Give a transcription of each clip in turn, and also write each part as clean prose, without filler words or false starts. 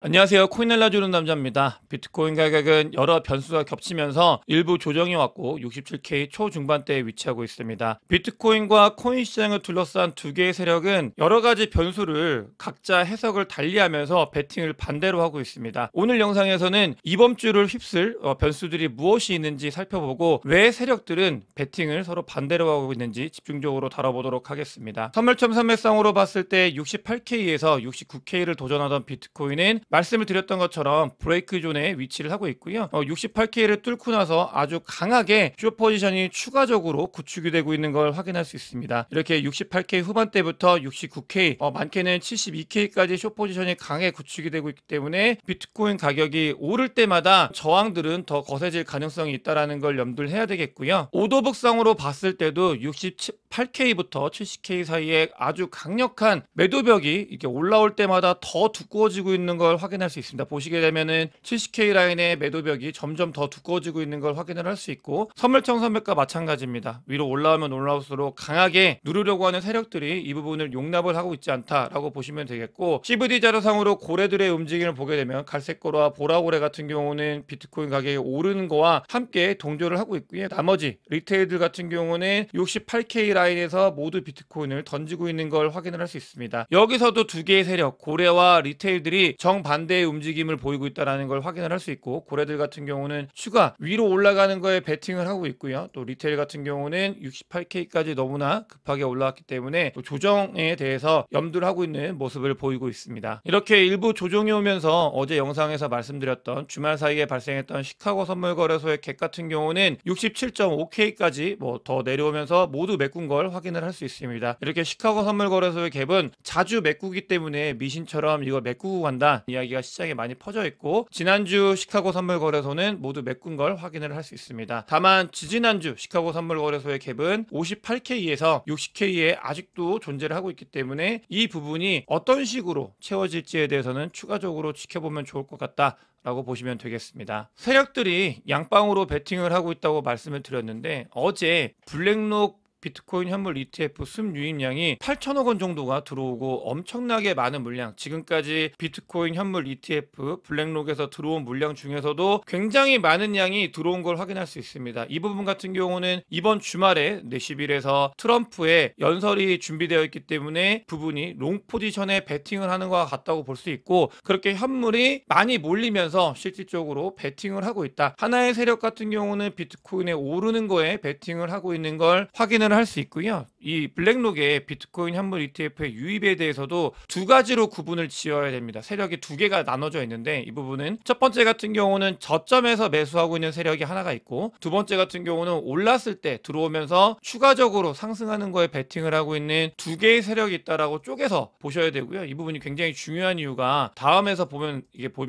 안녕하세요. 코인 알려주는 남자입니다. 비트코인 가격은 여러 변수가 겹치면서 일부 조정이 왔고 67K 초중반대에 위치하고 있습니다. 비트코인과 코인 시장을 둘러싼 두 개의 세력은 여러 가지 변수를 각자 해석을 달리하면서 베팅을 반대로 하고 있습니다. 오늘 영상에서는 이번 주를 휩쓸 변수들이 무엇이 있는지 살펴보고 왜 세력들은 베팅을 서로 반대로 하고 있는지 집중적으로 다뤄보도록 하겠습니다. 선물점 산매상으로 봤을 때 68K에서 69K를 도전하던 비트코인은 말씀을 드렸던 것처럼 브레이크 존에 위치를 하고 있고요. 68K를 뚫고 나서 아주 강하게 숏 포지션이 추가적으로 구축이 되고 있는 걸 확인할 수 있습니다. 이렇게 68K 후반대부터 69K, 많게는 72K까지 숏 포지션이 강하게 구축이 되고 있기 때문에 비트코인 가격이 오를 때마다 저항들은 더 거세질 가능성이 있다는 걸 염두를 해야 되겠고요. 오더북상으로 봤을 때도 68K부터 70K 사이에 아주 강력한 매도벽이 이렇게 올라올 때마다 더 두꺼워지고 있는 걸 확인할 수 있습니다. 보시게 되면은 70K 라인의 매도벽이 점점 더 두꺼워지고 있는 걸 확인을 할 수 있고, 선물청 선배과 마찬가지입니다. 위로 올라오면 올라올수록 강하게 누르려고 하는 세력들이 이 부분을 용납을 하고 있지 않다라고 보시면 되겠고, CVD 자료상으로 고래들의 움직임을 보게 되면 갈색고래와 보라고래 같은 경우는 비트코인 가격이 오르는 거와 함께 동조를 하고 있고요. 나머지 리테일들 같은 경우는 68K 라인에서 모두 비트코인을 던지고 있는 걸 확인을 할 수 있습니다. 여기서도 두 개의 세력, 고래와 리테일들이 정반대의 움직임을 보이고 있다는 걸 확인을 할 수 있고, 고래들 같은 경우는 추가 위로 올라가는 거에 베팅을 하고 있고요. 또 리테일 같은 경우는 68K까지 너무나 급하게 올라왔기 때문에 또 조정에 대해서 염두를 하고 있는 모습을 보이고 있습니다. 이렇게 일부 조정이 오면서 어제 영상에서 말씀드렸던 주말 사이에 발생했던 시카고 선물거래소의 갭 같은 경우는 67.5K까지 더 내려오면서 모두 메꾼 걸 확인을 할 수 있습니다. 이렇게 시카고 선물거래소의 갭은 자주 메꾸기 때문에 미신처럼 이거 메꾸고 간다 이야기가 시장에 많이 퍼져 있고, 지난주 시카고 선물거래소는 모두 메꾼 걸 확인을 할 수 있습니다. 다만 지지난주 시카고 선물거래소의 갭은 58K에서 60K에 아직도 존재를 하고 있기 때문에 이 부분이 어떤 식으로 채워질지에 대해서는 추가적으로 지켜보면 좋을 것 같다 라고 보시면 되겠습니다. 세력들이 양방으로 베팅을 하고 있다고 말씀을 드렸는데, 어제 블랙록 비트코인 현물 ETF 순 유입량이 8천억 원 정도가 들어오고 엄청나게 많은 물량, 지금까지 비트코인 현물 ETF 블랙록에서 들어온 물량 중에서도 굉장히 많은 양이 들어온 걸 확인할 수 있습니다. 이 부분 같은 경우는 이번 주말에 10일에서 트럼프의 연설이 준비되어 있기 때문에 부분이 롱 포지션에 베팅을 하는 것과 같다고 볼 수 있고, 그렇게 현물이 많이 몰리면서 실질적으로 베팅을 하고 있다. 하나의 세력 같은 경우는 비트코인에 오르는 거에 베팅을 하고 있는 걸 확인을 할 수 있고요. 이 블랙록의 비트코인 현물 ETF의 유입에 대해서도 두 가지로 구분을 지어야 됩니다. 세력이 두 개가 나눠져 있는데, 이 부분은 첫 번째 같은 경우는 저점에서 매수하고 있는 세력이 하나가 있고, 두 번째 같은 경우는 올랐을 때 들어오면서 추가적으로 상승하는 거에 베팅을 하고 있는 두 개의 세력이 있다라고 쪼개서 보셔야 되고요. 이 부분이 굉장히 중요한 이유가 다음에서 보면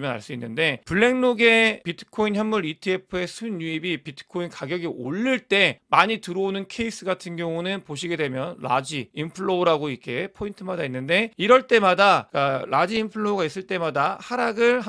알 수 있는데, 블랙록의 비트코인 현물 ETF의 순유입이 비트코인 가격이 오를 때 많이 들어오는 케이스 같은 경우는 보시게 되면 라지 인플로우라고 이렇게 포인트마다 있는데, 이럴 때마다, 그러니까 라지 인플로우가 있을 때마다 하락을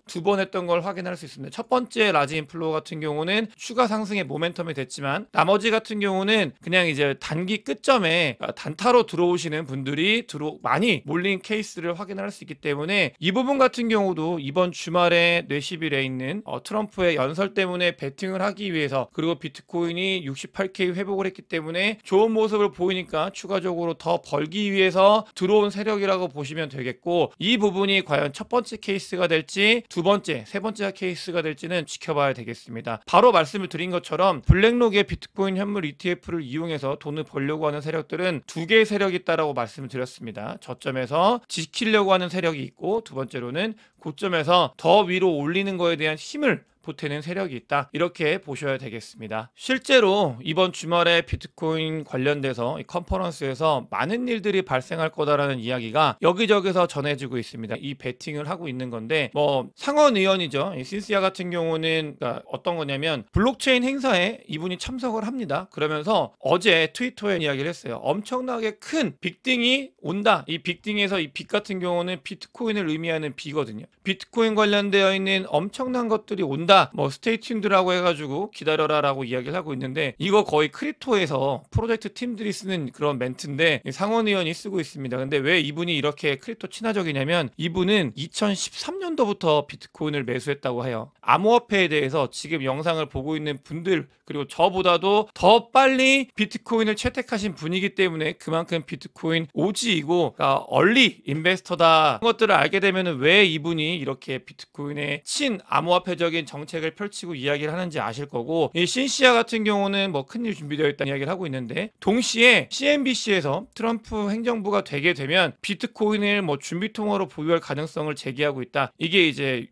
두 번 했던 걸 확인할 수 있습니다. 첫 번째 라지 인플로우 같은 경우는 추가 상승의 모멘텀이 됐지만, 나머지 같은 경우는 그냥 이제 단기 끝점에 단타로 들어오시는 분들이 많이 몰린 케이스를 확인할 수 있기 때문에, 이 부분 같은 경우도 이번 주말에 10일에 있는 트럼프의 연설 때문에 베팅을 하기 위해서, 그리고 비트코인이 68K 회복을 했기 때문에 좋은 모습을 보이니까 추가적으로 더 벌기 위해서 들어온 세력이라고 보시면 되겠고, 이 부분이 과연 첫 번째 케이스가 될지 두 번째, 세 번째 케이스가 될지는 지켜봐야 되겠습니다. 바로 말씀을 드린 것처럼 블랙록의 비트코인 현물 ETF를 이용해서 돈을 벌려고 하는 세력들은 두 개의 세력이 있다라고 말씀을 드렸습니다. 저점에서 지키려고 하는 세력이 있고, 두 번째로는 고점에서 더 위로 올리는 거에 대한 힘을 보태는 세력이 있다, 이렇게 보셔야 되겠습니다. 실제로 이번 주말에 비트코인 관련돼서 이 컨퍼런스에서 많은 일들이 발생할 거다라는 이야기가 여기저기서 전해지고 있습니다. 이 베팅을 하고 있는 건데, 상원 의원이죠, 신시아 같은 경우는 어떤 거냐면, 블록체인 행사에 이분이 참석을 합니다. 그러면서 어제 트위터에 이야기를 했어요. 엄청나게 큰 빅딩이 온다. 이 빅딩에서 이 빅 같은 경우는 비트코인을 의미하는 비거든요. 비트코인 관련되어 있는 엄청난 것들이 온다 나온다. 뭐 스테이 튠드라고 해가지고 기다려라라고 이야기를 하고 있는데 이거 거의 크립토에서 프로젝트 팀들이 쓰는 그런 멘트인데 상원 의원이 쓰고 있습니다. 근데 왜 이분이 이렇게 크립토 친화적이냐면 이분은 2013년도부터 비트코인을 매수했다고 해요. 암호화폐에 대해서 지금 영상을 보고 있는 분들 그리고 저보다도 더 빨리 비트코인을 채택하신 분이기 때문에 그만큼 비트코인 OG이고 그러니까 얼리 인베스터다. 그런 것들을 알게 되면 왜 이분이 이렇게 비트코인의 친 암호화폐적인 정책을 펼치고 이야기를 하는지 아실 거고 이 신시아 같은 경우는 뭐 큰일 준비되어 있다는 이야기를 하고 있는데 동시에 CNBC에서 트럼프 행정부가 되게 되면 비트코인을 뭐 준비통화로 보유할 가능성을 제기하고 있다. 이게 이제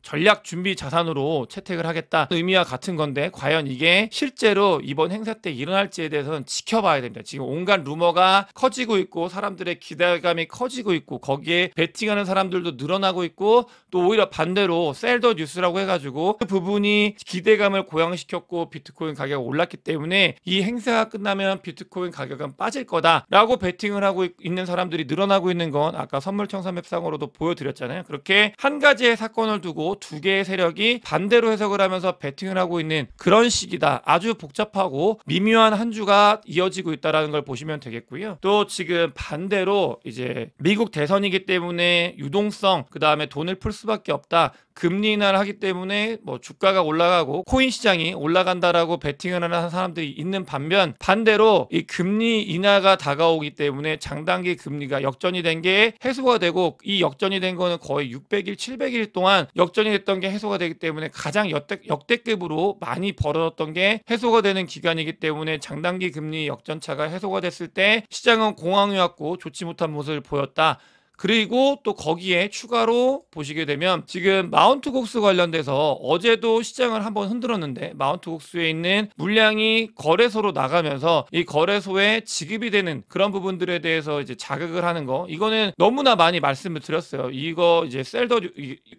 전략 준비 자산으로 채택을 하겠다 의미와 같은 건데 과연 이게 실제로 이번 행사 때 일어날지에 대해서는 지켜봐야 됩니다. 지금 온갖 루머가 커지고 있고 사람들의 기대감이 커지고 있고 거기에 베팅하는 사람들도 늘어나고 있고 또 오히려 반대로 셀더 뉴스라고 해가지고 그 부분이 기대감을 고양시켰고 비트코인 가격이 올랐기 때문에 이 행사가 끝나면 비트코인 가격은 빠질 거다라고 베팅을 하고 있는 사람들이 늘어나고 있는 건 아까 선물청산맵상으로도 보여드렸잖아요. 그렇게 한 가지의 사건을 두고 두 개의 세력이 반대로 해석을 하면서 배팅을 하고 있는 그런 시기다. 아주 복잡하고 미묘한 한 주가 이어지고 있다는 걸 보시면 되겠고요. 또 지금 반대로 이제 미국 대선이기 때문에 유동성 그 다음에 돈을 풀 수밖에 없다. 금리 인하를 하기 때문에 뭐 주가가 올라가고 코인 시장이 올라간다라고 베팅을 하는 사람들이 있는 반면 반대로 이 금리 인하가 다가오기 때문에 장단기 금리가 역전이 된 게 해소가 되고 이 역전이 된 거는 거의 600일, 700일 동안 역전이 됐던 게 해소가 되기 때문에 가장 역대급으로 많이 벌어졌던 게 해소가 되는 기간이기 때문에 장단기 금리 역전차가 해소가 됐을 때 시장은 공황이 왔고 좋지 못한 모습을 보였다. 그리고 또 거기에 추가로 보시게 되면 지금 마운트 곡스 관련돼서 어제도 시장을 한번 흔들었는데 마운트 곡스에 있는 물량이 거래소로 나가면서 이 거래소에 지급이 되는 그런 부분들에 대해서 이제 자극을 하는 거 이거는 너무나 많이 말씀을 드렸어요. 이거 이제 셀더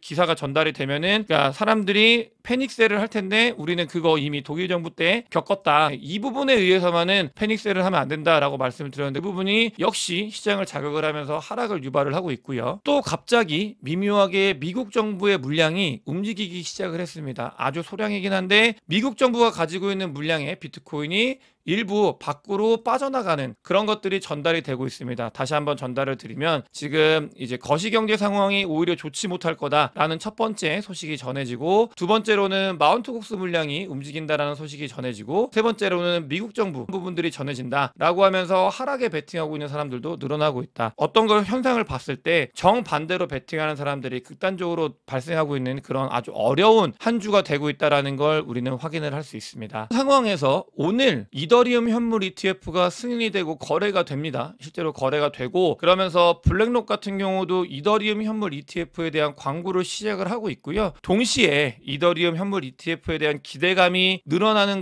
기사가 전달이 되면은 그러니까 사람들이 패닉셀을 할 텐데 우리는 그거 이미 독일 정부 때 겪었다. 이 부분에 의해서만은 패닉셀을 하면 안 된다라고 말씀을 드렸는데 그 부분이 역시 시장을 자극을 하면서 하락을 유발을 하고 있고요. 또 갑자기 미묘하게 미국 정부의 물량이 움직이기 시작을 했습니다. 아주 소량이긴 한데 미국 정부가 가지고 있는 물량의 비트코인이 일부 밖으로 빠져나가는 그런 것들이 전달이 되고 있습니다. 다시 한번 전달을 드리면 지금 이제 거시경제 상황이 오히려 좋지 못할 거다라는 첫 번째 소식이 전해지고 두 번째로는 마운트 곡스 물량이 움직인다라는 소식이 전해지고 세 번째로는 미국 정부 부분들이 전해진다라고 하면서 하락에 베팅하고 있는 사람들도 늘어나고 있다. 어떤 걸 현상을 봤을 때 정반대로 베팅하는 사람들이 극단적으로 발생하고 있는 그런 아주 어려운 한 주가 되고 있다라는 걸 우리는 확인을 할 수 있습니다. 상황에서 오늘 이더리움 현물 ETF가 승인이 되고 거래가 됩니다. 실제로 거래가 되고 그러면서 블랙록 같은 경우도 이더리움 현물 ETF에 대한 광고를 시작을 하고 있고요. 동시에 이더리움 현물 ETF에 대한 기대감이 늘어나는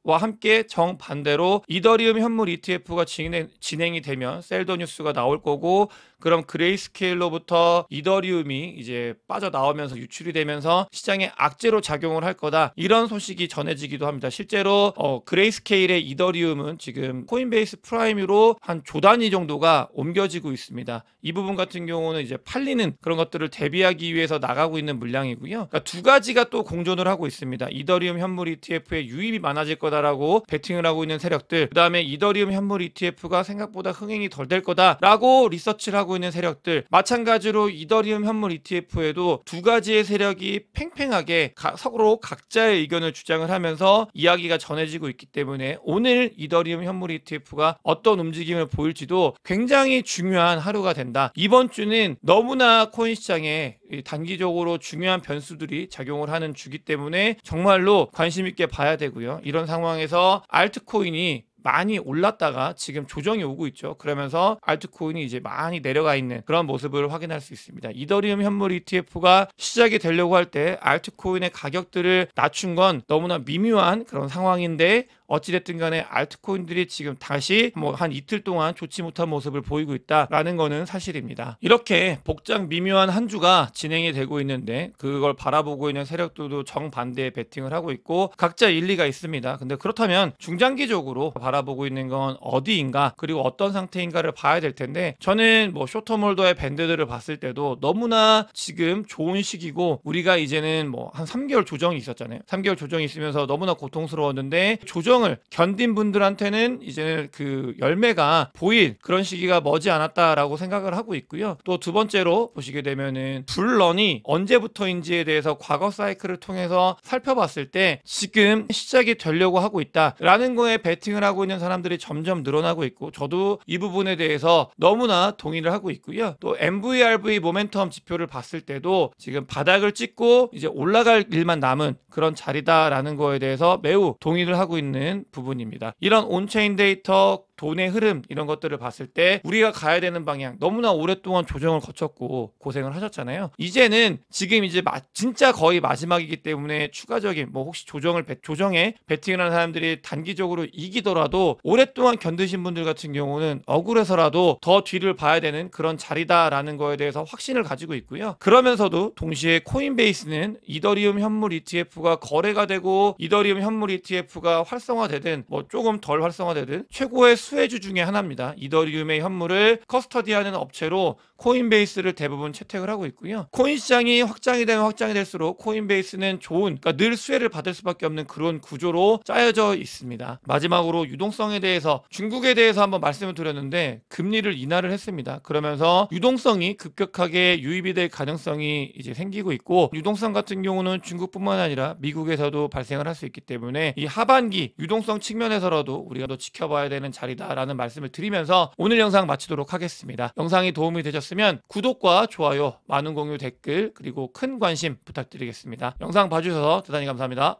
와 함께 정반대로 이더리움 현물 ETF가 진행이 되면 셀더 뉴스가 나올 거고 그럼 그레이스케일로부터 이더리움이 이제 빠져나오면서 유출이 되면서 시장에 악재로 작용을 할 거다. 이런 소식이 전해지기도 합니다. 실제로 그레이스케일의 이더리움은 지금 코인베이스 프라임으로 한 조 단위 정도가 옮겨지고 있습니다. 이 부분 같은 경우는 이제 팔리는 그런 것들을 대비하기 위해서 나가고 있는 물량이고요. 그러니까 두 가지가 또 공존을 하고 있습니다. 이더리움 현물 ETF의 유입이 많아질 거다라고 베팅을 하고 있는 세력들, 그 다음에 이더리움 현물 ETF가 생각보다 흥행이 덜 될 거다라고 리서치를 하고 있는 세력들, 마찬가지로 이더리움 현물 ETF에도 두 가지의 세력이 팽팽하게 서로 각자의 의견을 주장을 하면서 이야기가 전해지고 있기 때문에 오늘 이더리움 현물 ETF가 어떤 움직임을 보일지도 굉장히 중요한 하루가 된다. 이번 주는 너무나 코인 시장에 단기적으로 중요한 변수들이 작용을 하는 주기 때문에 정말로 관심 있게 봐야 되고요. 이런 상황에서 알트코인이 많이 올랐다가 지금 조정이 오고 있죠. 그러면서 알트코인이 이제 많이 내려가 있는 그런 모습을 확인할 수 있습니다. 이더리움 현물 ETF가 시작이 되려고 할 때 알트코인의 가격들을 낮춘 건 너무나 미묘한 그런 상황인데 어찌됐든 간에 알트코인들이 지금 다시 뭐 한 이틀 동안 좋지 못한 모습을 보이고 있다라는 거는 사실입니다. 이렇게 복잡 미묘한 한 주가 진행이 되고 있는데 그걸 바라보고 있는 세력들도 정반대의 베팅을 하고 있고 각자 일리가 있습니다. 근데 그렇다면 중장기적으로 바라보고 있는 건 어디인가 그리고 어떤 상태인가를 봐야 될 텐데 저는 뭐 쇼터몰더의 밴드들을 봤을 때도 너무나 지금 좋은 시기고 우리가 이제는 뭐 한 3개월 조정이 있었잖아요. 3개월 조정이 있으면서 너무나 고통스러웠는데 조정을 견딘 분들한테는 이제는 그 열매가 보일 그런 시기가 머지 않았다라고 생각을 하고 있고요. 또 두 번째로 보시게 되면은 불런이 언제부터인지에 대해서 과거 사이클을 통해서 살펴봤을 때 지금 시작이 되려고 하고 있다라는 거에 베팅을 하고 있는 사람들이 점점 늘어나고 있고 저도 이 부분에 대해서 너무나 동의를 하고 있고요. 또 MVRV 모멘텀 지표를 봤을 때도 지금 바닥을 찍고 이제 올라갈 일만 남은 그런 자리다라는 거에 대해서 매우 동의를 하고 있는 부분입니다. 이런 온체인 데이터 돈의 흐름 이런 것들을 봤을 때 우리가 가야 되는 방향 너무나 오랫동안 조정을 거쳤고 고생을 하셨잖아요. 이제는 지금 이제 진짜 거의 마지막이기 때문에 추가적인 뭐 혹시 조정에 베팅을 하는 사람들이 단기적으로 이기더라도 오랫동안 견디신 분들 같은 경우는 억울해서라도 더 뒤를 봐야 되는 그런 자리다라는 거에 대해서 확신을 가지고 있고요. 그러면서도 동시에 코인베이스는 이더리움 현물 ETF가 거래가 되고 이더리움 현물 ETF가 활성화되든 뭐 조금 덜 활성화되든 최고의 수혜주 중에 하나입니다. 이더리움의 현물을 커스터디하는 업체로 코인베이스를 대부분 채택을 하고 있고요. 코인 시장이 확장이 되면 확장이 될수록 코인베이스는 좋은 그러니까 늘 수혜를 받을 수밖에 없는 그런 구조로 짜여져 있습니다. 마지막으로 유동성에 대해서 중국에 대해서 한번 말씀을 드렸는데 금리를 인하를 했습니다. 그러면서 유동성이 급격하게 유입이 될 가능성이 이제 생기고 있고 유동성 같은 경우는 중국뿐만 아니라 미국에서도 발생을 할 수 있기 때문에 이 하반기 유동성 측면에서라도 우리가 더 지켜봐야 되는 자리다라는 말씀을 드리면서 오늘 영상 마치도록 하겠습니다. 영상이 도움이 되셨으면 구독과 좋아요, 많은 공유, 댓글 그리고 큰 관심 부탁드리겠습니다. 영상 봐주셔서 대단히 감사합니다.